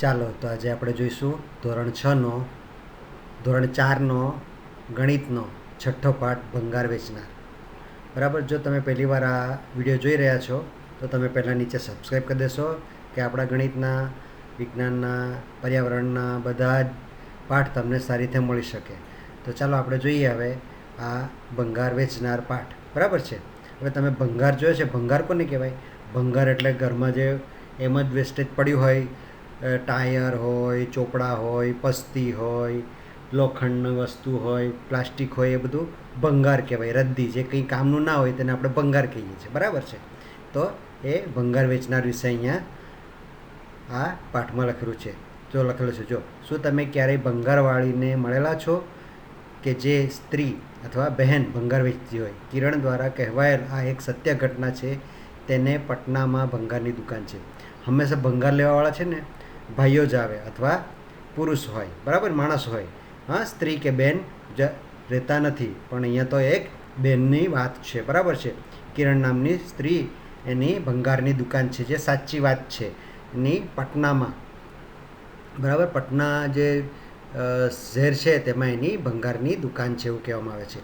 ચાલો તો આજે આપણે જોઈશું ધોરણ 6નો ધોરણ 4નો ગણિતનો છઠ્ઠો પાઠ ભંગાર વેચનાર. બરાબર. જો તમે પહેલી વાર આ વિડીયો જોઈ રહ્યા છો તો તમે પહેલાં નીચે સબસ્ક્રાઈબ કરી દેશો કે આપણા ગણિતના, વિજ્ઞાનના, પર્યાવરણના બધા જ પાઠ તમને સારી રીતે મળી શકે. તો ચાલો આપણે જોઈએ હવે આ ભંગાર વેચનાર પાઠ. બરાબર છે. હવે તમે ભંગાર જોયો છે. ભંગાર કોને કહેવાય? ભંગાર એટલે ઘરમાં જે એમ જ વેસ્ટેજ પડ્યું હોય, ટાયર હોય, ચોપડા હોય, પસ્તી હોય, લોખંડની વસ્તુ હોય, પ્લાસ્ટિક હોય, એ બધું ભંગાર કહેવાય. રદ્દી જે કંઈ કામનું ના હોય તેને આપણે ભંગાર કહીએ છીએ. બરાબર છે. તો એ ભંગાર વેચનાર વિશે અહીંયા આ પાઠમાં લખેલું છે. જો લખેલું છે, જો શું તમે ક્યારેય ભંગારવાળીને મળેલા છો કે જે સ્ત્રી અથવા બહેન ભંગાર વેચતી હોય? કિરણ દ્વારા કહેવાયેલ આ એક સત્ય ઘટના છે. તેને પટનામાં ભંગારની દુકાન છે. હંમેશા ભંગાર લેવાવાળા છે ને ભાઈઓ જ આવે અથવા પુરુષ હોય. બરાબર, માણસ હોય. હા, સ્ત્રી કે બેન રહેતા નથી. પણ અહીંયા તો એક બેનની વાત છે. બરાબર છે. કિરણ નામની સ્ત્રી, એની ભંગારની દુકાન છે, જે સાચી વાત છે. એની પટનામાં, બરાબર, પટના જે શહેર છે તેમાં એની ભંગારની દુકાન છે એવું કહેવામાં આવે છે.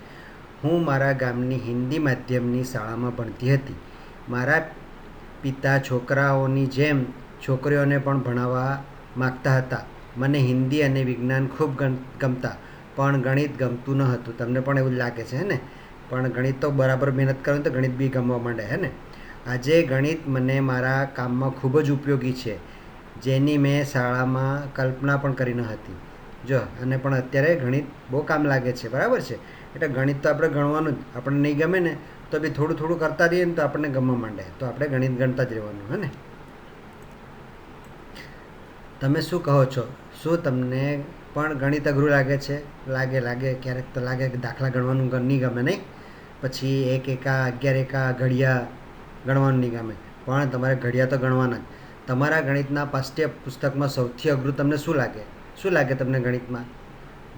હું મારા ગામની હિન્દી માધ્યમની શાળામાં ભણતી હતી. મારા પિતા છોકરાઓની જેમ છોકરીઓને પણ ભણાવવા માગતા હતા. મને હિન્દી અને વિજ્ઞાન ખૂબ ગમતા, પણ ગણિત ગમતું ન હતું. તમને પણ એવું જ લાગે છે હે ને? પણ ગણિત તો બરાબર મહેનત કરો તો ગણિત બી ગમવા માંડે હે ને? આજે ગણિત મને મારા કામમાં ખૂબ જ ઉપયોગી છે, જેની મેં શાળામાં કલ્પના પણ કરી ન હતી. જો, અને પણ અત્યારે ગણિત બહુ કામ લાગે છે. બરાબર છે. એટલે ગણિત તો આપણે ગણવાનું જ. આપણને નહીં ગમે ને તો બી થોડું થોડું કરતા રહીએ ને તો આપણને ગમવા માંડે. તો આપણે ગણિત ગણતા જ રહેવાનું હે ને? તમે શું કહો છો? શું તમને પણ ગણિત અઘરું લાગે છે? લાગે ક્યારેક તો લાગે કે દાખલા ગણવાનું નહીં ગમે, નહીં? પછી એક એકા, 11 એકા, ઘડિયા ગણવાનું નહીં ગમે. પણ તમારે ઘડિયા તો ગણવાના જ. તમારા ગણિતના પાઠ્ય પુસ્તકમાં સૌથી અઘરું તમને શું લાગે? શું લાગે તમને ગણિતમાં?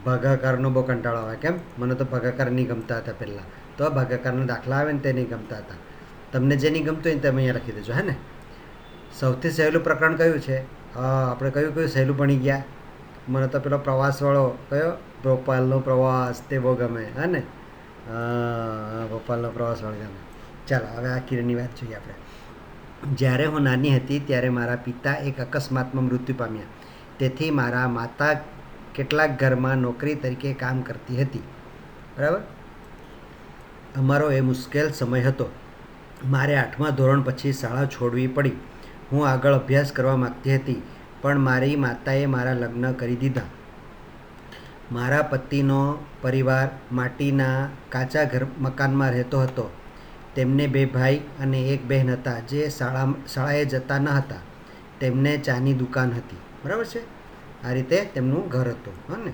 ભાગાકારનો બહુ કંટાળો આવે. કેમ? મને તો ભાગાકાર નહીં ગમતા હતા પહેલાં. તો ભાગાકારના દાખલા આવે ને તે નહીં ગમતા હતા. તમને જે નહીં ગમતું હોય ને તમે અહીંયા લખી દેજો હે ને? સૌથી સહેલું પ્રકરણ કયું છે? આપણે કયું સહેલું ભણી ગયા? મને તો પેલો પ્રવાસવાળો કયો, ભોપાલનો પ્રવાસ, તે બહુ ગમે હે ને? ભોપાલનો પ્રવાસવાળો ગમે. ચાલો હવે આ કિરણની વાત જોઈએ આપણે. જ્યારે હું નાની હતી ત્યારે મારા પિતા એક અકસ્માતમાં મૃત્યુ પામ્યા. તેથી મારા માતા કેટલાક ઘરમાં નોકરી તરીકે કામ કરતી હતી. બરાબર. અમારો એ મુશ્કેલ સમય હતો. મારે 8મા ધોરણ પછી શાળા છોડવી પડી. હું આગળ અભ્યાસ કરવા માગતી હતી, પણ મારી માતાએ મારા લગ્ન કરી દીધા. મારા પતિનો પરિવાર માટીના કાચા મકાનમાં રહેતો હતો. તેમને 2 ભાઈ અને 1 બહેન હતા, જે શાળાએ જતા ન હતા. તેમને ચાની દુકાન હતી. બરાબર છે. આ રીતે તેમનું ઘર હતું. હા ને?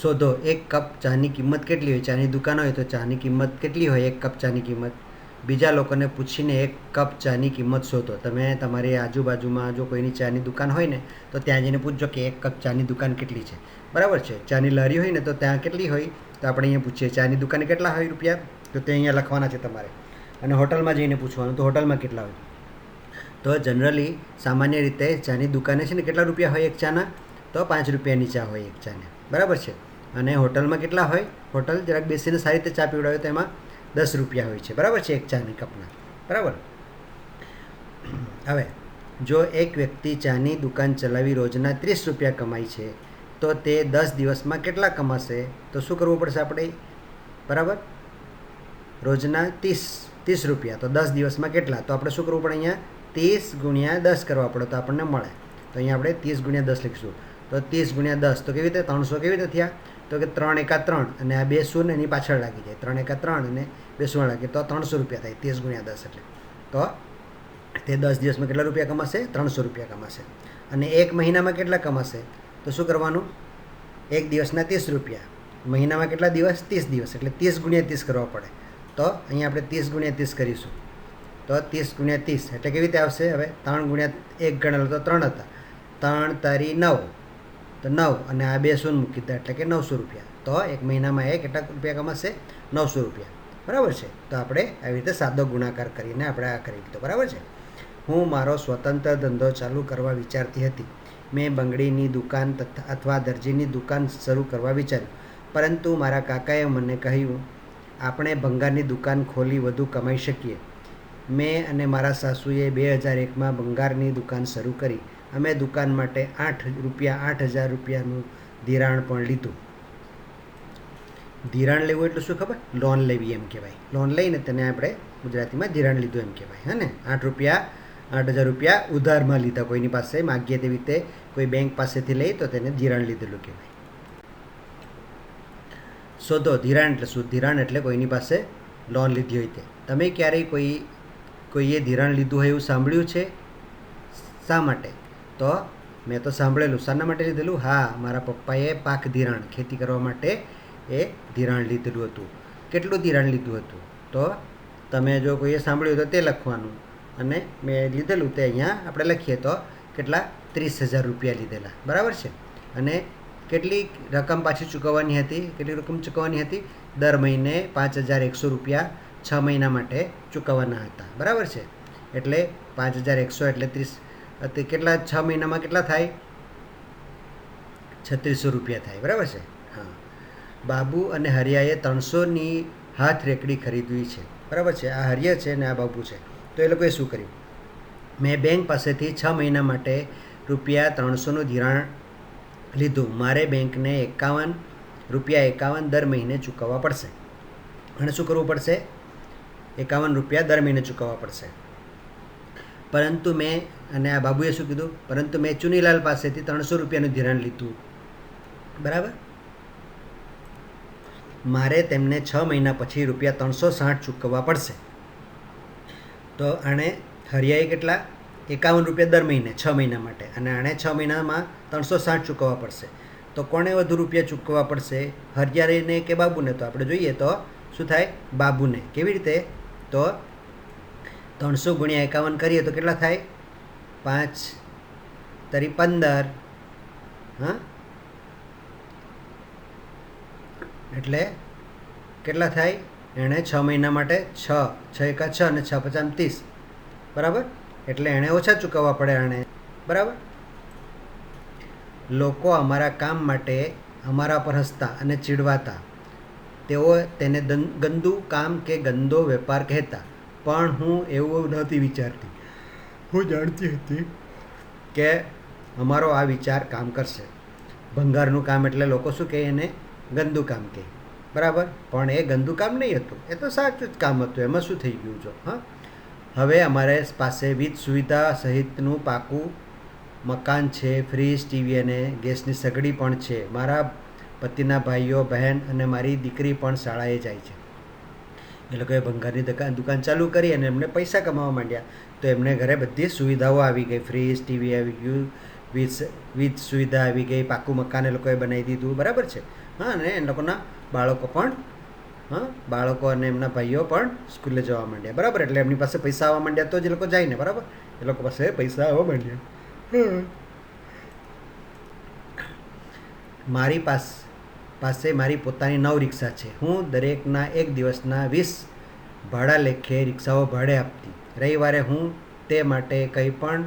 શોધો, 1 કપ ચાની કિંમત કેટલી હોય? ચાની દુકાન હોય તો ચાની કિંમત કેટલી હોય? 1 કપ ચાની કિંમત. બીજા લોકોને પૂછીને 1 કપ ચાની કિંમત શોધો. તમે તમારી આજુબાજુમાં જો કોઈની ચાની દુકાન હોય ને તો ત્યાં જઈને પૂછજો કે 1 કપ ચાની દુકાન કેટલી છે. બરાબર છે. ચાની લારી હોય ને તો ત્યાં કેટલી હોય? તો આપણે અહીંયા પૂછીએ ચાની દુકાને કેટલા હોય રૂપિયા? તો તે અહીંયા લખવાના છે તમારે. અને હોટલમાં જઈને પૂછવાનું તો હોટલમાં કેટલા હોય. તો જનરલી સામાન્ય રીતે ચાની દુકાને છે ને કેટલા રૂપિયા હોય એક ચાના? તો 5 રૂપિયાની ચા હોય એક ચાને. બરાબર છે. અને હોટલમાં કેટલા હોય? હોટલ જરાક બેસીને સારી રીતે ચા પીવડાવે તો એમાં 10 રૂપિયા હોય છે. બરાબર છે, એક ચાની કપના. બરાબર. હવે જો એક વ્યક્તિ ચાની દુકાન ચલાવી રોજના 30 રૂપિયા કમાય છે, તો તે 10 દિવસમાં કેટલા કમાશે? તો શું કરવું પડશે આપણે? બરાબર. રોજના 30 રૂપિયા, તો 10 દિવસમાં કેટલા? તો આપણે શું કરવું પડે? અહીંયા 30 ગુણ્યા 10 કરવા પડે તો આપણને મળે. તો અહીંયા આપણે 30 ગુણ્યા 10 લખીશું. તો 30 ગુણ્યા 10 તો કેવી રીતે? 300 કેવી રીતે થયા? તો કે 3 એકા 3 અને આ 2 શૂન્ય એની પાછળ લાગી જાય. 3 એકા 3 અને 2 શૂન્ય લાગે તો 300 રૂપિયા થાય. 30 ગુણ્યા 10 એટલે તો તે 10 દિવસમાં કેટલા રૂપિયા કમાશે? 300 રૂપિયા કમાશે. અને 1 મહિનામાં કેટલા કમાશે? તો શું કરવાનું? 1 દિવસના 30 રૂપિયા. મહિનામાં કેટલા દિવસ? 30 દિવસ. એટલે 30 ગુણ્યા 30 કરવા પડે. તો અહીંયા આપણે 30 ગુણ્યા 30 કરીશું. તો 30 ગુણ્યા 30 એટલે કેવી રીતે આવશે? હવે 3 ગુણ્યા 1 ગણેલો તો 3 હતા. 3 તારી 9, તો 9 અને આ 2 શૂન્ય મૂકી દીધા એટલે કે 900 રૂપિયા. તો 1 મહિનામાં એ કેટલા રૂપિયા કમાશે? 900 રૂપિયા. બરાબર છે. તો આપણે આવી રીતે સાદો ગુણાકાર કરીને આપણે આ કરી દીધો. બરાબર છે. હું મારો સ્વતંત્ર ધંધો ચાલુ કરવા વિચારતી હતી. મેં બંગડીની દુકાન અથવા દરજીની દુકાન શરૂ કરવા વિચાર્યું, પરંતુ મારા કાકાએ મને કહ્યું, આપણે ભંગારની દુકાન ખોલી વધુ કમાઈ શકીએ. મેં અને મારા સાસુએ 2001માં ભંગારની દુકાન શરૂ કરી. અમે દુકાન માટે 8,000 રૂપિયાનું ધિરાણ પણ લીધું. ધિરાણ લેવું એટલે શું ખબર? લોન લેવી એમ કહેવાય. લોન લઈને તેને આપણે ગુજરાતીમાં ધિરાણ લીધું એમ કહેવાય. હે ને? 8,000 રૂપિયા ઉધારમાં લીધા, કોઈની પાસે માગીએ તેવી રીતે કોઈ બેંક પાસેથી લઈ તો તેને ધિરાણ લીધેલું કહેવાય. શોધો ધિરાણ એટલે શું? ધિરાણ એટલે કોઈની પાસે લોન લીધી હોય તે. તમે ક્યારેય કોઈએ ધિરાણ લીધું હોય એવું સાંભળ્યું છે? શા માટે? તો મેં તો સાંભળેલું. શાના માટે લીધેલું? હા, મારા પપ્પાએ પાક ધિરાણ, ખેતી કરવા માટે એ ધિરાણ લીધેલું હતું. કેટલું ધિરાણ લીધું હતું? તો તમે જો કોઈએ સાંભળ્યું તો તે લખવાનું, અને મેં લીધેલું તે અહીંયા આપણે લખીએ તો કેટલા? 30,000 રૂપિયા લીધેલા. બરાબર છે? અને કેટલી રકમ પાછી ચૂકવવાની હતી? કેટલી રકમ ચૂકવવાની હતી? દર મહિને 5,100 રૂપિયા 6 મહિના માટે ચૂકવવાના હતા. બરાબર છે? એટલે 5,100 એટલે 30, કેટલા 6 મહિનામાં કેટલા થાય? 3600 રૂપિયા થાય. બરાબર છે? હા. બાબુ અને હરિયાએ 300ની હાથ રેકડી ખરીદવી છે. બરાબર છે? આ હરિયા છે ને આ બાબુ છે. તો એ લોકોએ શું કર્યું? મેં બેંક પાસેથી 6 મહિના માટે રૂપિયા 300નું ધિરાણ લીધું. મારે બેંકને 51 રૂપિયા દર મહિને ચૂકવવા પડશે. અને શું કરવું પડશે? 51 રૂપિયા દર મહિને ચૂકવવા પડશે. પરંતુ મેં, અને આ બાબુએ શું કીધું? પરંતુ મેં ચુનીલાલ પાસેથી 300 રૂપિયાનું ધિરાણ લીધું. બરાબર? મારે તેમને 6 મહિના પછી રૂપિયા 360 ચૂકવવા પડશે. તો આણે હરિયાએ કેટલા? 51 રૂપિયા દર મહિને 6 મહિના માટે, અને આણે 6 મહિનામાં 360 ચૂકવવા પડશે. તો કોણે વધુ રૂપિયા ચૂકવવા પડશે? હરિયાને કે બાબુને? તો આપણે જોઈએ તો શું થાય? બાબુને. કેવી રીતે? તો 300 ગુણ્યા 51 કરીએ તો કેટલા થાય? 5 તરી 15. હા, એટલે કેટલા થાય? એણે 6 મહિના માટે 6 એકા 6 અને 6 પચાસ 30. બરાબર? એટલે એણે ઓછા ચૂકવવા પડે આણે. બરાબર? લોકો અમારા કામ માટે અમારા પર હસતા અને ચીડવાતા. તેઓ તેને ગંદુ કામ કે ગંદો વેપાર કહેતા. પણ હું એવું નહોતી વિચારતી. હું જાણતી હતી કે અમારો આ વિચાર કામ કરશે. ભંગારનું કામ એટલે લોકો શું કહે? એને ગંદુ કામ કહે. બરાબર? પણ એ ગંદુ કામ નહીં હતું, એ તો સાચું જ કામ હતું. એમાં શું થઈ ગયું? જો હા, હવે અમારે પાસે વિવિધ સુવિધા સહિતનું પાકું મકાન છે, ફ્રીજ, ટીવી અને ગેસની સગડી પણ છે. મારા પતિના ભાઈઓ, બહેન અને મારી દીકરી પણ શાળાએ જાય છે. એ લોકોએ ભંગારની દુકાન ચાલુ કરી અને એમને પૈસા કમાવા માંડ્યા. તો એમને ઘરે બધી સુવિધાઓ આવી ગઈ. ફ્રીજ, ટીવી આવી ગયું, વિવિધ સુવિધા આવી ગઈ, પાકું મકાન એ લોકોએ બનાવી દીધું. બરાબર છે? હા. અને એ લોકોના બાળકો પણ, હા, બાળકો અને એમના ભાઈઓ પણ સ્કૂલે જવા માંડ્યા. બરાબર? એટલે એમની પાસે પૈસા આવવા માંડ્યા તો જ એ લોકો જાય ને. બરાબર? એ લોકો પાસે પૈસા આવવા માંડ્યા. મારી પાસે મારી પોતાની 9 રિક્ષા છે. હું દરેકના 1 દિવસના 20 ભાડા લેખે રિક્ષાઓ ભાડે આપતી. રવિવારે હું તે માટે કંઈ પણ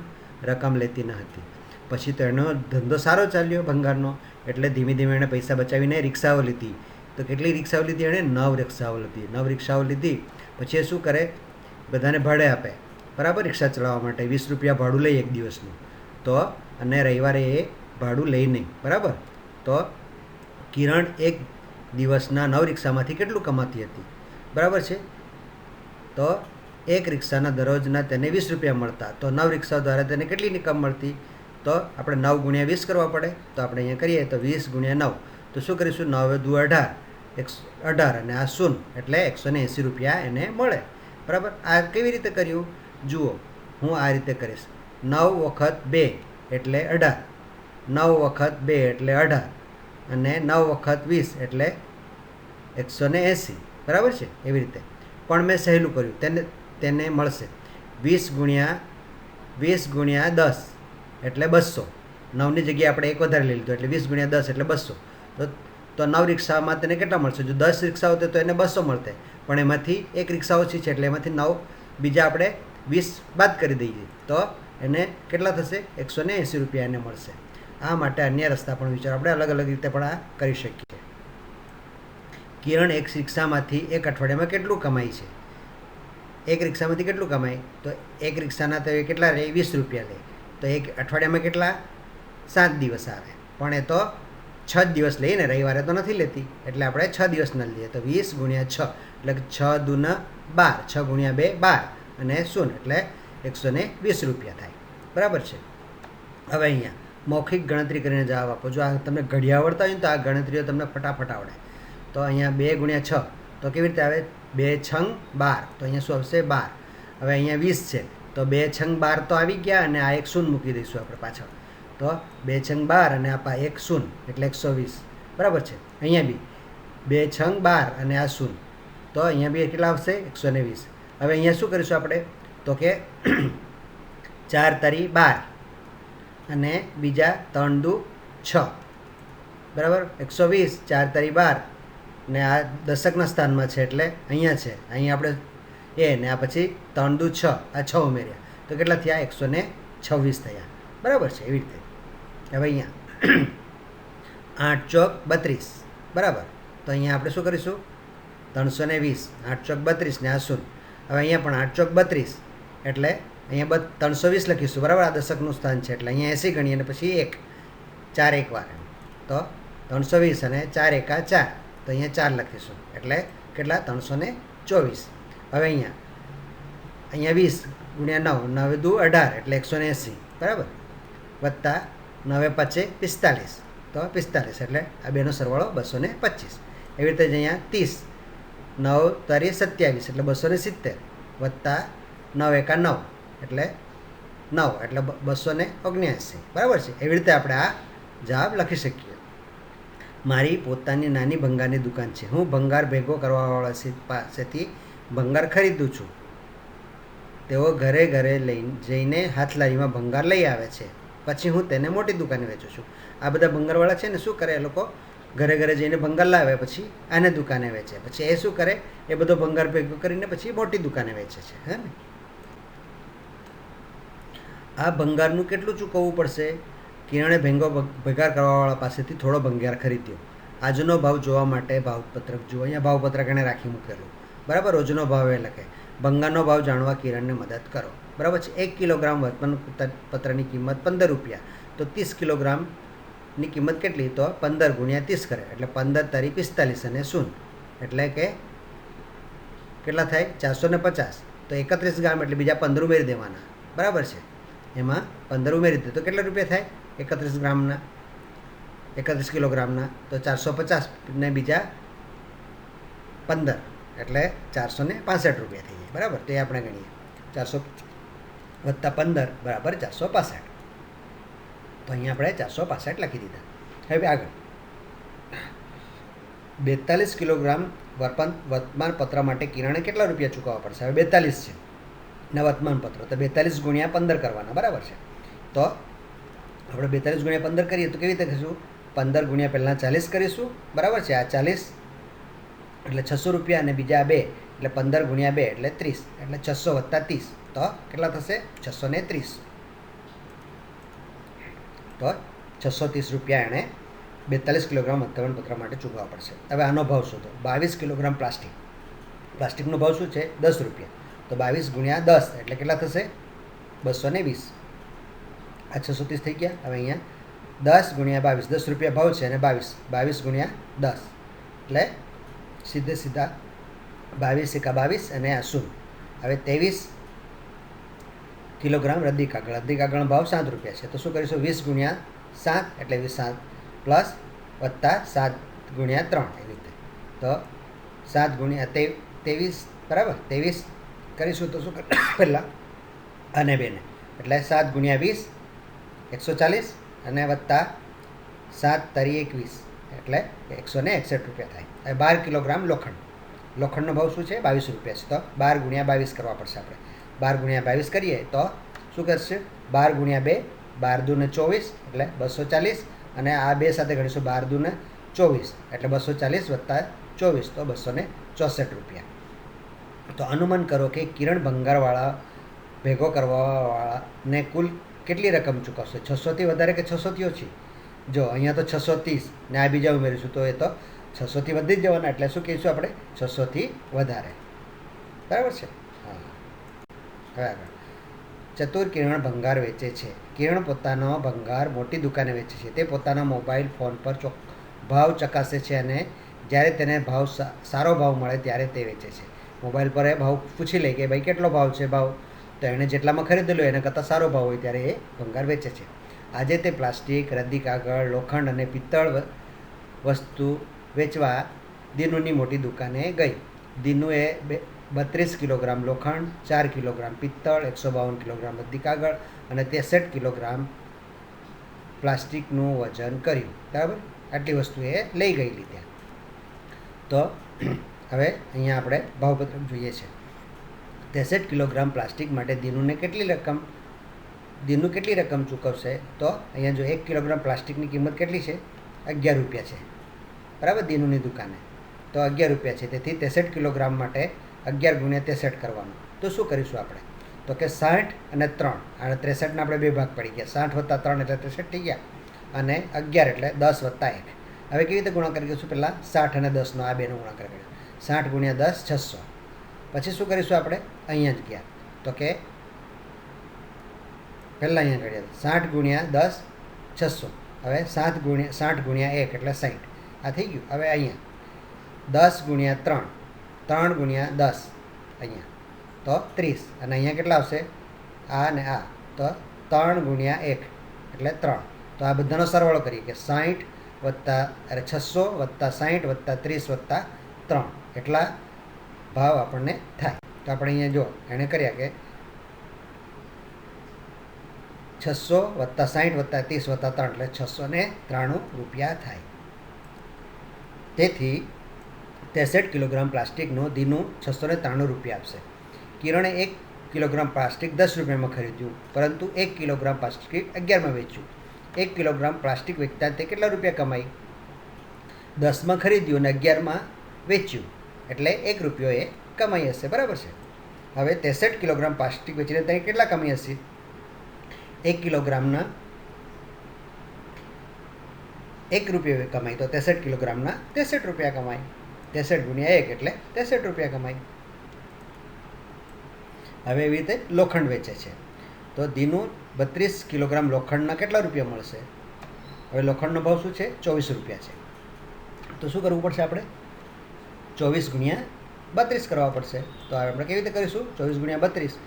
રકમ લેતી ન હતી. પછી તો એનો ધંધો સારો ચાલ્યો ભંગારનો, એટલે ધીમે ધીમે એણે પૈસા બચાવીને રિક્ષાઓ લીધી. તો કેટલી રિક્ષાઓ લીધી એણે? 9 રિક્ષાઓ લીધી. 9 રિક્ષાઓ લીધી. પછી એ શું કરે? બધાને ભાડે આપે. બરાબર? રિક્ષા ચલાવવા માટે 20 રૂપિયા ભાડું લઈ 1 દિવસનું. તો અને રવિવારે એ ભાડું લઈ નહીં. બરાબર? તો કિરણ 1 દિવસના 9 રિક્ષામાંથી કેટલું કમાતી હતી? બરાબર છે? તો 1 રિક્ષાના દરરોજના તેને 20 રૂપિયા મળતા. તો 9 રિક્ષા દ્વારા તેને કેટલી ઇન્કમ મળતી? તો આપણે 9 ગુણ્યા 20 કરવા પડે. તો આપણે અહીંયા કરીએ તો 20 ગુણ્યા 9. તો શું કરીશું? 9 દુ 18, 18 અને આ 0 એટલે 180 રૂપિયા એને મળે. બરાબર? આ કેવી રીતે કર્યું? જુઓ, હું આ રીતે કરીશ. 9 વખત 2 એટલે 18, 9 વખત 2 એટલે 18, અને 9 વખત 20 એટલે 180. બરાબર છે? એવી રીતે. પણ મેં સહેલું કર્યું. તેને મળશે 20 ગુણ્યા 10 એટલે 200. 9ની જગ્યાએ આપણે 1 વધારે લઈ લીધો એટલે 20 ગુણ્યા 10 એટલે 200. તો 9 રિક્ષામાં તેને કેટલા મળશે? જો 10 રિક્ષા હોતે તો એને 200 મળતે, પણ એમાંથી 1 રિક્ષા ઓછી છે એટલે એમાંથી 9 બીજા આપણે 20 બાદ કરી દઈએ તો એને કેટલા થશે? 180 રૂપિયા એને મળશે. આ માટે અન્ય રસ્તા પણ વિચારો, આપણે અલગ અલગ રીતે પણ આ કરી શકીએ. કિરણ એક રિક્ષામાંથી એક અઠવાડિયામાં કેટલું કમાય છે? એક રિક્ષામાંથી કેટલું કમાય? તો એક રિક્ષાના તો એ કેટલા લે? 20 રૂપિયા લે. તો એક અઠવાડિયામાં કેટલા? 7 દિવસ આવે. પણ એ તો 6 દિવસ લઈએ ને, રવિવારે તો નથી લેતી, એટલે આપણે 6 દિવસ ન લઈએ. તો 20 ગુણ્યા 6 એટલે 6 દૂ 12, 6 ગુણ્યા 2 12 અને 0 એટલે 120 રૂપિયા થાય. બરાબર છે. હવે અહીંયા મૌખિક ગણતરી કરીને જવાબ આપો. જો આ તમને ઘડી આવડતા હોય ને તો આ ગણતરીઓ તમને ફટાફટ આવડે. તો અહીંયા 2 ગુણ્યા 6 તો કેવી રીતે આવે? 2 છંગ 12, તો અહીંયા શું આવશે? 12. હવે અહીંયા 20 છે તો 2 છંગ 12 તો આવી ગયા અને આ એક શૂન્ય મૂકી દઈશું આપણે પાછળ. તો 2 છંગ 12 અને આ એક શૂન્ય એટલે 120. બરાબર છે. અહીંયા બી 2 છંગ 12 અને આ શૂન્ય, તો અહીંયા બી કેટલા આવશે? 120. હવે અહીંયા શું કરીશું આપણે? તો કે 4 તારી 12 અને બીજા 3 દુ 6, બરાબર. 120 4 તારી 12 ને આ દશકના સ્થાનમાં છે એટલે અહીંયા છે, અહીંયા આપણે એ ને આ પછી 3 દુ 6, આ 6 ઉમેર્યા તો કેટલા થયા? 126 થયા. બરાબર છે. એવી રીતે હવે અહીંયા 8 ચોક 32, બરાબર. તો અહીંયા આપણે શું કરીશું? 320, 8 ચોક 32 ને આ શૂન્ય. હવે અહીંયા પણ 8 ચોક 32 એટલે અહીંયા 320 લખીશું, બરાબર. આ દશકનું સ્થાન છે એટલે અહીંયા 80 ગણીએ અને પછી 1 4 એક વાર, તો 320 અને 4 એકા 4, તો અહીંયા 4 લખીશું એટલે કેટલા? 324. હવે અહીંયા 20 ગુણ્યા 9, 9 દુ 18 એટલે 180, બરાબર. વત્તા 9 5 45, તો 45 એટલે આ બેનો સરવાળો 225. એવી રીતે જ અહીંયા 30, 9 તારી 27 એટલે 270 વત્તા 9 એકા 9 એટલે 9 એટલે 279, બરાબર છે. એવી રીતે આપણે આ જવાબ લખી શકીએ. મારી પોતાની નાની ભંગારની દુકાન છે. હું ભંગાર ભેગો કરવાવાળા પાસેથી ભંગાર ખરીદું છું. તેઓ ઘરે ઘરે જઈને હાથલારીમાં ભંગાર લઈ આવે છે. પછી હું તેને મોટી દુકાને વેચું છું. આ બધા ભંગારવાળા છે ને શું કરે? એ લોકો ઘરે ઘરે જઈને ભંગાર લાવે, પછી આને દુકાને વેચે. પછી એ શું કરે? એ બધો ભંગાર ભેગો કરીને પછી મોટી દુકાને વેચે છે. હે ને? આ ભંગારનું કેટલું ચૂકવવું પડશે? કિરણે ભંગાર કરવાવાળા પાસેથી થોડો ભંગાર ખરીદ્યો. આજનો ભાવ જોવા માટે ભાવપત્રક જુઓ. અહીંયા ભાવપત્રક એણે રાખી મૂકેલું, બરાબર. રોજનો ભાવ એ લખે. ભંગારનો ભાવ જાણવા કિરણને મદદ કરો. બરાબર છે. 1 કિલોગ્રામ વર્તમાનપત્રની કિંમત 15 રૂપિયા, તો 30 કિલોગ્રામની કિંમત કેટલી? તો 15 ગુણ્યા 30 કરે એટલે 15 તારી 45 અને 0 એટલે કે કેટલા થાય? 450. તો 31 ગ્રામ એટલે બીજા 15 ઉમેરી દેવાના, બરાબર છે. એમાં 15 ઉમેરી દે તો કેટલા રૂપિયા થાય? 31 ગ્રામના, 31 કિલોગ્રામના, તો 450 ને બીજા 15 એટલે 465 રૂપિયા થઈ જાય, બરાબર. તો એ આપણે ગણીએ 400 વત્તા 15 બરાબર 465. તો અહીંયા આપણે 465 લખી દીધા. હવે આગળ 42 કિલોગ્રામ વર્તમાનપત્ર માટે કિરણે કેટલા રૂપિયા ચૂકવવા પડશે? હવે 42 છે ને વર્તમાનપત્ર, તો 42 ગુણ્યા 15 કરવાના, બરાબર છે. તો આપણે 42 ગુણ્યા 15 કરીએ તો કેવી રીતે કરીશું? 15 ગુણ્યા પહેલાં 40 કરીશું, બરાબર છે. આ 40 એટલે 600 રૂપિયા અને બીજા 2 એટલે 15 ગુણ્યા 2 એટલે 30 એટલે 600 વત્તા 30 તો કેટલા થશે? 630. તો 630 રૂપિયા એણે 42 કિલોગ્રામ વર્તમાનપત્ર માટે ચૂકવવા પડશે. હવે આનો ભાવ શોધો. 22 કિલોગ્રામ પ્લાસ્ટિકનો ભાવ શું છે? 10 રૂપિયા. તો 22 ગુણ્યા 10 એટલે કેટલા થશે? 220. આ 630 થઈ ગયા. હવે અહીંયા 10 ગુણ્યા 22, 10 રૂપિયા ભાવ છે અને 22 ગુણ્યા 10 એટલે સીધા 22 એકા 22 અને આ 0. હવે 23 કિલોગ્રામ રદ્દી કાગળનો ભાવ 7 રૂપિયા છે. તો શું કરીશું? 20 ગુણ્યા 7 એટલે 20 પ્લસ વત્તા 7 ગુણ્યા 3 એવી રીતે. તો 7 ગુણ્યા 23, બરાબર. 23 કરીશું તો શું પહેલાં અને 2 ને એટલે 7 ગુણ્યા 20 140 અને વત્તા 7 તારી 21 એટલે 161 રૂપિયા થાય. હવે 12 કિલોગ્રામ લોખંડનો ભાવ શું છે? 22 રૂપિયા છે. તો 12 ગુણ્યા 22 કરવા પડશે આપણે. 12 ગુણ્યા 22 કરીએ તો શું કરશે? 12 ગુણ્યા 2, 12 દૂને 24 એટલે 240 અને આ 2 સાથે ગણીશું 12 દૂને 24 એટલે 240 વત્તા 24 તો 264 રૂપિયા. તો અનુમાન કરો કે કિરણ ભંગારવાળા ભેગો કરવાવાળાને કુલ કેટલી રકમ ચૂકવશે? 600થી વધારે કે 600થી ઓછી? જો અહીંયા તો 630 ને આ બીજા ઉમેરીશું તો એ તો 600થી વધી જ જવાના, એટલે શું કહીશું આપણે? 600થી વધારે. બરાબર છે? હા. હવે આગળ. ચતુર કિરણ ભંગાર વેચે છે. કિરણ પોતાનો ભંગાર મોટી દુકાને વેચે છે. તે પોતાના મોબાઈલ ફોન પર ભાવ ચકાસે છે અને જ્યારે તેને સારો ભાવ મળે ત્યારે તે વેચે છે. મોબાઈલ પર એ ભાવ પૂછી લે કે ભાઈ કેટલો ભાવ છે ભાવ, તો એણે જેટલામાં ખરીદેલો એને કરતાં સારો ભાવ હોય ત્યારે એ ભંગાર વેચે છે. આજે તે પ્લાસ્ટિક, રદ્દી કાગળ, લોખંડ અને પિત્તળ વસ્તુ વેચવા દીનુની મોટી દુકાને ગઈ. દીનુએ 32 કિલોગ્રામ લોખંડ, 4 કિલોગ્રામ પિત્તળ, 152 કિલોગ્રામ રદ્દી કાગળ અને 63 કિલોગ્રામ પ્લાસ્ટિકનું વજન કર્યું. બરાબર? આટલી વસ્તુ એ લઈ ગયેલી ત્યાં. તો હવે અહીંયા આપણે ભાવપત્રક જોઈએ છે. 63 કિલોગ્રામ પ્લાસ્ટિક માટે દીનું કેટલી રકમ ચૂકવશે? તો અહીંયા જો 1 કિલોગ્રામ પ્લાસ્ટિકની કિંમત કેટલી છે? 11 રૂપિયા છે. બરાબર? દીનુની દુકાને તો 11 રૂપિયા છે. તેથી 63 કિલોગ્રામ માટે 11 ગુણ્યા 63 કરવાનું. તો શું કરીશું આપણે? તો કે 60 અને 3, અને 63ના આપણે બે ભાગ પડી ગયા. 60 વત્તા 3 એટલે 63 થઈ ગયા, અને 11 એટલે 10 વત્તા 1. હવે કેવી રીતે ગુણાકાર કરીશું? પહેલાં 60 અને 10નો આ બેનો ગુણાકાર કરીશું. 60 ગુણ્યા 10 600. પછી શું કરીશું આપણે? અહીંયા જ ગયા તો કે પહેલાં અહીંયા કરીએ 60 ગુણ્યા 10 600. હવે 60 ગુણ્યા 1 એટલે 60. આ થઈ ગયું. હવે અહીંયા 10 ગુણ્યા 3, 3 ગુણ્યા 10 અહીંયા તો 30, અને અહીંયા કેટલા આવશે? આ ને આ તો 3 ગુણ્યા 1 એટલે 3. તો આ બધાનો સરવાળો કરીએ કે 60 વત્તા 600 વત્તા 60 વત્તા 30 વત્તા 3 એટલા ભાવ આપણને થાય. તો આપણે અહીંયા જો એણે કર્યા કે 600 વત્તા 60 વત્તા 30 વત્તા 3 એટલે 693 રૂપિયા થાય. તેથી 63 કિલોગ્રામ પ્લાસ્ટિકનો દીનું 693 રૂપિયા આપશે. કિરણે 1 કિલોગ્રામ પ્લાસ્ટિક 10 રૂપિયામાં ખરીદ્યું, પરંતુ 1 કિલોગ્રામ પ્લાસ્ટિક 11માં વેચ્યું. 1 કિલોગ્રામ પ્લાસ્ટિક વેચતા તે કેટલા રૂપિયા કમાઈ? 10માં ખરીદ્યું અને 11માં વેચ્યું, એટલે 1 રૂપિયો એ કમાઈ હશે. બરાબર છે? હવે 63 કિલોગ્રામ પ્લાસ્ટિક વેચીને તેને કેટલા કમાઈ હશે? 1 કિલોગ્રામના 1 રૂપિયો કમાઈ, તો 63 કિલોગ્રામના 63 રૂપિયા કમાય. 63 ગુણ્યા 1 એટલે 63 રૂપિયા કમાય. હવે એવી રીતે લોખંડ વેચે છે. તો દીનું 32 કિલોગ્રામ લોખંડના કેટલા રૂપિયા મળશે? હવે લોખંડનો ભાવ શું છે? 24 રૂપિયા છે. તો શું કરવું પડશે આપણે? 24 ગુણ્યા 32 કરવા પડશે. તો આપણે કેવી રીતે કરીશું? 24 ગુણ્યા 32,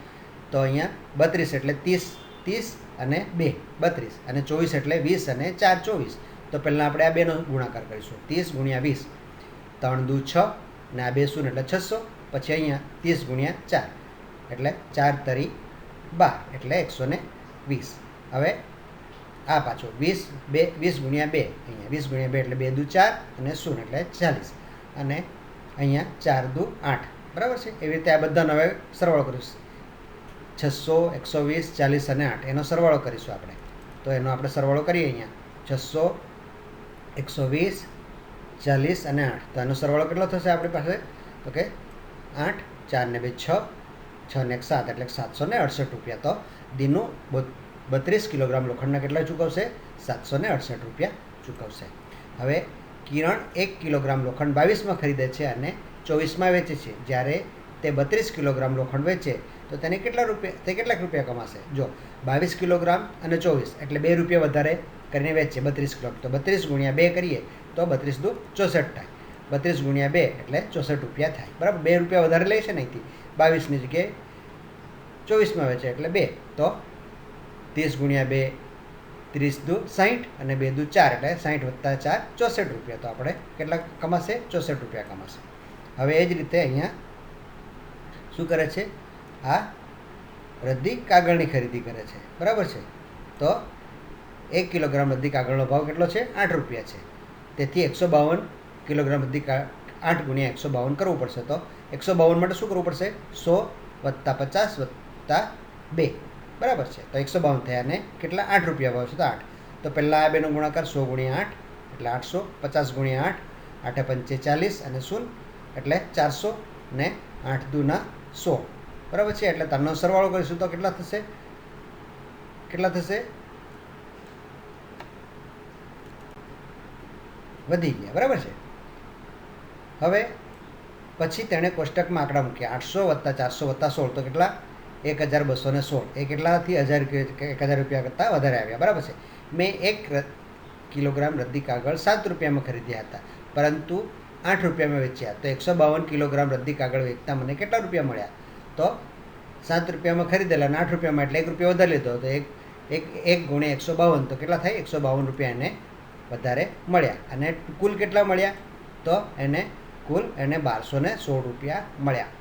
તો અહીંયા 32 એટલે 30 અને 2 32, અને 24 એટલે 20 અને 4 24. તો પહેલાં આપણે આ બેનો ગુણાકાર કરીશું. 30 ગુણ્યા 20, 3 દુ 6, અને આ 2 શૂન્ય એટલે 600. પછી અહીંયા 30 ગુણ્યા 4 એટલે 4 તરી 12 એટલે 120. હવે આ પાછો 20 ગુણ્યા 2, અહીંયા 20 ગુણ્યા 2 એટલે 2 દુ 4 અને 0 એટલે 40, અને અહીંયા 4 દુ 8. બરાબર છે? એવી રીતે આ બધાનો હવે સરવાળો કરીશું. 600, 120, 40 અને 8 એનો સરવાળો કરીશું આપણે. તો એનો આપણે સરવાળો કરીએ અહીંયા 600, 120, 40 અને 8. તો એનો સરવાળો કેટલો થશે આપણી પાસે? તો કે 8, 4 ને 2 6, 6 ને 1 7 એટલે 768 રૂપિયા. તો દીનું 32 કિલોગ્રામ લોખંડના કેટલા ચૂકવશે? 768 રૂપિયા ચૂકવશે. હવે કિરણ 1 કિલોગ્રામ લોખંડ 22માં ખરીદે છે અને 24માં વેચે છે. જ્યારે તે 32 કિલોગ્રામ લોખંડ વેચે તો તેને કેટલા રૂપિયા કમાશે? જો 22 કિલોગ્રામ અને 24 એટલે 2 રૂપિયા વધારે કરીને વેચે 32 કિલો. તો 32 ગુણ્યા 2 કરીએ તો 32 દુ 64 થાય. 32 ગુણ્યા 2 એટલે 64 રૂપિયા થાય. બરાબર? 2 રૂપિયા વધારે લે છે ને અહીંથી 22ની જગ્યાએ 24માં વેચે એટલે 2. તો 30 ગુણ્યા 2 30 દુ 60 અને 2 દુ 4 એટલે 60 વત્તા 4 64 રૂપિયા. તો આપણે કેટલા કમાશે? 64 રૂપિયા કમાશે. હવે એ જ રીતે અહીંયા શું કરે છે? આ રદ્દી કાગળની ખરીદી કરે છે. બરાબર છે? તો 1 કિલોગ્રામ રદ્દી કાગળનો ભાવ કેટલો છે? 8 રૂપિયા છે. તેથી 152 કિલોગ્રામ રદ્દી 8 ગુણ્યા 152 કરવું પડશે. તો 152 માટે શું કરવું પડશે? 100 વત્તા 50 વત્તા 2. બરાબર છે? તો 152 થયા, અને કેટલા? 8 રૂપિયા ભાવ છે. તો 8. તો પહેલાં આ બેનો ગુણાકાર 100 ગુણ્યા 8 એટલે 800, 50 ગુણ્યા 8 8 પંચે 40 અને 0 એટલે 400, ને 8 દુના 100 બરાબર છે. એટલે 3નો સરવાળો કરીશું તો કેટલા થશે? વધી ગયા. બરાબર છે. હવે પછી તેણે કોષ્ટકમાં આંકડા મૂક્યા. 800 + 400 + 16 તો કેટલા? 1216. એ કેટલાથી 1000 રૂપિયા કરતાં વધારે આવ્યા. બરાબર છે. મેં 1 કિલોગ્રામ રદ્દી કાગળ 7 રૂપિયામાં ખરીદ્યા હતા, પરંતુ 8 રૂપિયામાં વેચ્યા. તો 152 કિલોગ્રામ રદ્દી કાગળ વેચતા મને કેટલા રૂપિયા મળ્યા? તો 7 રૂપિયામાં ખરીદેલા અને 8 રૂપિયામાં એટલે 1 રૂપિયા વધારે લીધો. તો 1 × 152 તો કેટલા થાય? 152 રૂપિયા એને વધારે મળ્યા. અને કુલ કેટલા મળ્યા? તો એને કુલ 1216 રૂપિયા મળ્યા.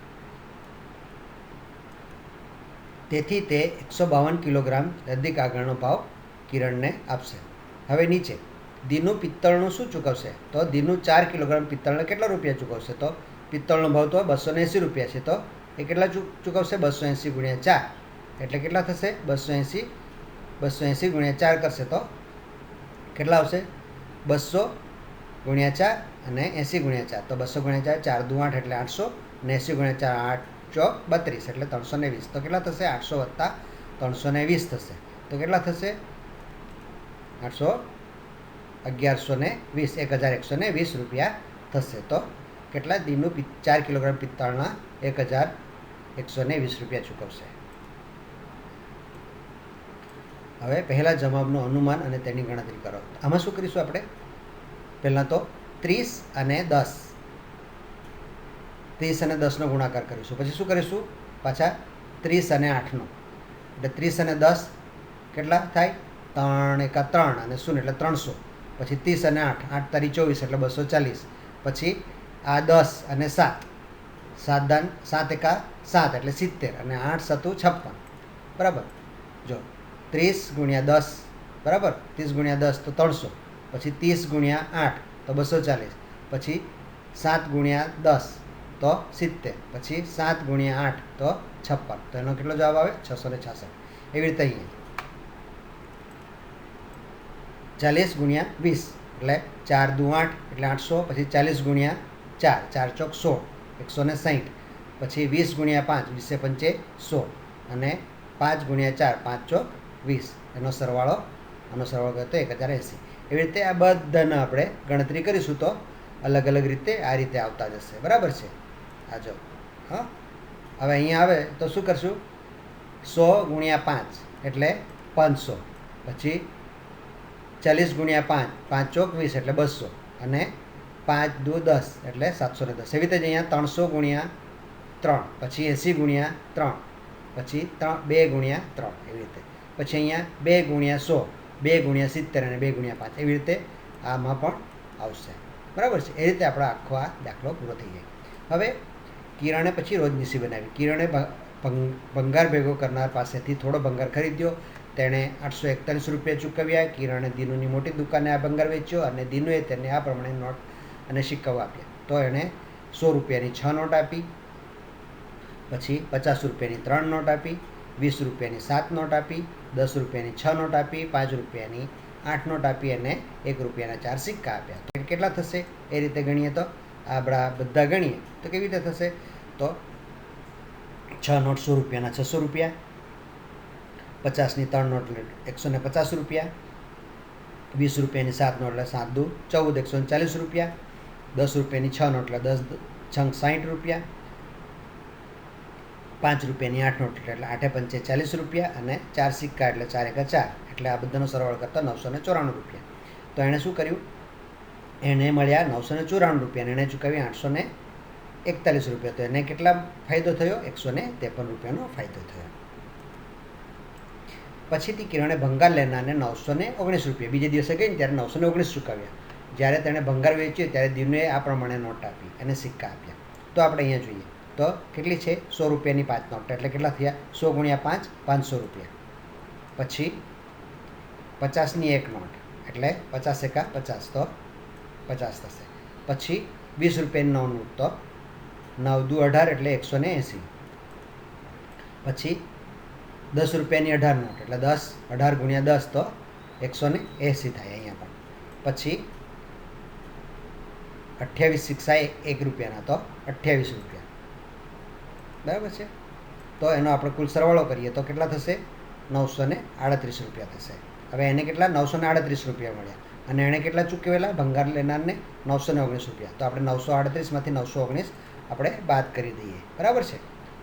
તેથી તે 152 કિલોગ્રામ રદ્દી કાગળનો ભાવ કિરણને આપશે. હવે નીચે દીનું પિત્તળનું શું ચૂકવશે? તો દીનું 4 કિલોગ્રામ પિત્તળને કેટલા રૂપિયા ચૂકવશે? તો પિત્તળનો ભાવ તો 280 રૂપિયા છે. તો એ કેટલા ચૂકવશે? 280 × 4 એટલે કેટલા થશે? 280 × 4 કરશે તો કેટલા આવશે? 200 × 4 અને 80 × 4. તો 200 × 4 4 × 2 8 એટલે 800 અને 80 × 4 8 ચોક 32 એટલે 320. તો કેટલા થશે? 800 + 320 થશે. તો કેટલા થશે? 800 1120 1120 રૂપિયા થશે. તો કેટલા? દીનું 4 કિલોગ્રામ પિત્તળના 1120 રૂપિયા ચૂકવશે. હવે પહેલા જવાબનું અનુમાન અને તેની ગણતરી કરો. આમાં શું કરીશું આપણે? પહેલાં તો 30 અને 10 30 અને 10નો ગુણાકાર કરીશું. પછી શું કરીશું? પાછા 30 અને 8નો. એટલે 30 અને 10 કેટલા થાય? 3 × 1 3 અને 0 એટલે 300. પછી 30 અને 8 8 તારી 24 એટલે 240. પછી આ 10 અને 7 7 1 7 એટલે 70 અને 8 7 56. બરાબર. જો 30 × 10 બરાબર, 30 × 10 તો 300. પછી 30 × 8 તો 240. પછી 7 × 10 તો 70. પછી 7 × 8 તો 56. તો એનો કેટલો જવાબ આવે? 666. એવી રીતે અહીંયા 40 × 20 એટલે 4 × 2 8 એટલે 800. પછી 40 × 4 4 ચોક 16 160. પછી 20 × 5 20 5 100 અને 5 × 4 5 ચોક 20. એનો સરવાળો કરતો 1080. એવી રીતે આ બધાને આપણે ગણતરી કરીશું તો અલગ અલગ રીતે આ રીતે આવતા જશે. બરાબર છે. આ જો હા, હવે અહીંયા આવે તો શું કરશું? 100 × 5 એટલે 500. પછી 40 × 5 5 ચોક 20 એટલે 200 અને 5 2 10 એટલે 710. એવી રીતે જ અહીંયા 300 × 3 પછી 80 × 3 પછી 2 × 3 એવી રીતે. પછી અહીંયા 2 × 100 2 × 70 અને 2 × 5 એવી રીતે આમાં પણ આવશે. બરાબર છે. એ રીતે આપણો આખો આ દાખલો પૂરો થઈ જાય. હવે કિરણે પછી રોજનીશી બનાવી. કિરણે ભંગાર ભેગો કરનાર પાસેથી થોડો ભંગાર ખરીદ્યો. તેણે 841 રૂપિયા ચૂકવ્યા. કિરણે દીનુની મોટી દુકાને આ ભંગાર વેચ્યો અને દીનુએ તેને આ પ્રમાણે નોટ અને સિક્કાઓ આપ્યા. તો એણે 100 રૂપિયાની 6 નોટ આપી. પછી 50 રૂપિયાની 3 નોટ આપી. 20 રૂપિયાની 7 નોટ આપી. 10 રૂપિયાની 6 નોટ આપી. 5 રૂપિયાની 8 નોટ આપી અને 1 રૂપિયાના 4 સિક્કા આપ્યા. તો કેટલા થશે? એ રીતે ગણીએ તો આપણા બધા ગણીએ તો કેવી રીતે થશે? તો 6 નોટ 100 રૂપિયાના 600 રૂપિયા. 50ની 3 નોટ એટલે 150 રૂપિયા. 20 રૂપિયાની 7 નોટ એટલે 7 દુ 14 140 રૂપિયા. 10 રૂપિયાની 6 નોટ એટલે 10 છંગ 60 રૂપિયા. 5 રૂપિયાની 8 નોટ એટલે 8 પંચે 40 રૂપિયા અને 4 સિક્કા એટલે 4 એકા 4 એટલે આ બધાનો સરવાળો કરતા 994 રૂપિયા. તો એણે શું કર્યું? એને મળ્યા 994 રૂપિયા અને એણે ચૂકવ્યા 841 રૂપિયા. તો એને કેટલા ફાયદો થયો? 153 રૂપિયાનો ફાયદો થયો. પછીથી કિરણે ભંગાર લેનારને 919 રૂપિયા બીજે દિવસે ગઈ ને ત્યારે 919 ચૂકવ્યા. જ્યારે તેણે ભંગાર વેચ્યો ત્યારે દીનુએ આ પ્રમાણે નોટ આપી અને સિક્કા આપ્યા. તો આપણે અહીંયા જોઈએ તો કેટલી છે? 100 રૂપિયાની 5 નોટ એટલે કેટલા થયા? 100 × 5 500 રૂપિયા. પછી 50ની 1 નોટ એટલે 50 એકા 50 તો 50 થશે. પછી 20 રૂપિયાની 9 નોટ તો 9 દુ 18 એટલે 180. પછી 10 રૂપિયાની 18 નોટ એટલે 18 × 10 તો 180 થાય અહીંયા પણ. પછી 28 સિક્કા 1 રૂપિયાના તો 28 રૂપિયા. બરાબર છે. તો એનો આપણે કુલ સરવાળો કરીએ તો કેટલા થશે? 938 રૂપિયા થશે. હવે એને કેટલા? 938 રૂપિયા મળ્યા અને એણે કેટલા ચૂકવેલા ભંગાર લેનારને? 919 રૂપિયા. તો આપણે 938માંથી 919 આપણે બાદ કરી દઈએ. બરાબર છે?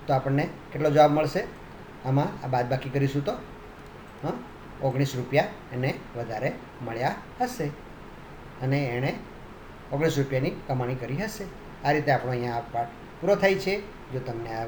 તો આપણને કેટલો જવાબ મળશે? આમાં આ બાદબાકી કરીશું તો 19 રૂપિયા એને વધારે મળ્યા હશે અને એણે 19 રૂપિયાની કમાણી કરી હશે. આ રીતે આપણો અહીંયા આ પાઠ પૂરો થાય છે. જો તમને આ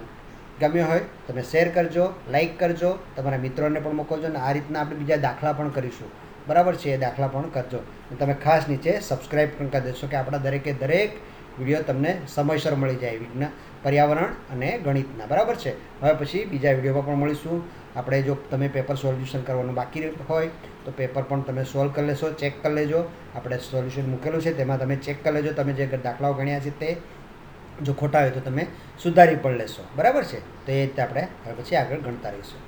ગમ્યો હોય તમે શેર કરજો, લાઈક કરજો, તમારા મિત્રોને પણ મોકલજો અને આ રીતના આપણે બીજા દાખલા પણ કરીશું. બરાબર છે? એ દાખલા પણ કરજો. તમે ખાસ નીચે સબસ્ક્રાઈબ પણ કરી દેશો કે આપણા દરેકે દરેક વિડીયો તમને સમયસર મળી જાય વિજ્ઞાન, પર્યાવરણ અને ગણિતના. બરાબર છે? હવે પછી બીજા વિડીયોમાં પણ મળીશું. આપણે જો તમે પેપર સોલ્યુશન કરવાનું બાકી હોય તો પેપર પણ તમે સોલ્વ કરી લેશો, ચેક કરી લેજો. આપણે સોલ્યુશન મૂકેલું છે તેમાં તમે ચેક કરી લેજો. તમે જે દાખલાઓ ગણ્યા છે તે જો ખોટા હોય તો તમે સુધારી પણ લેશો. બરાબર છે? તો એ રીતે આપણે હવે પછી આગળ ગણતા રહીશું.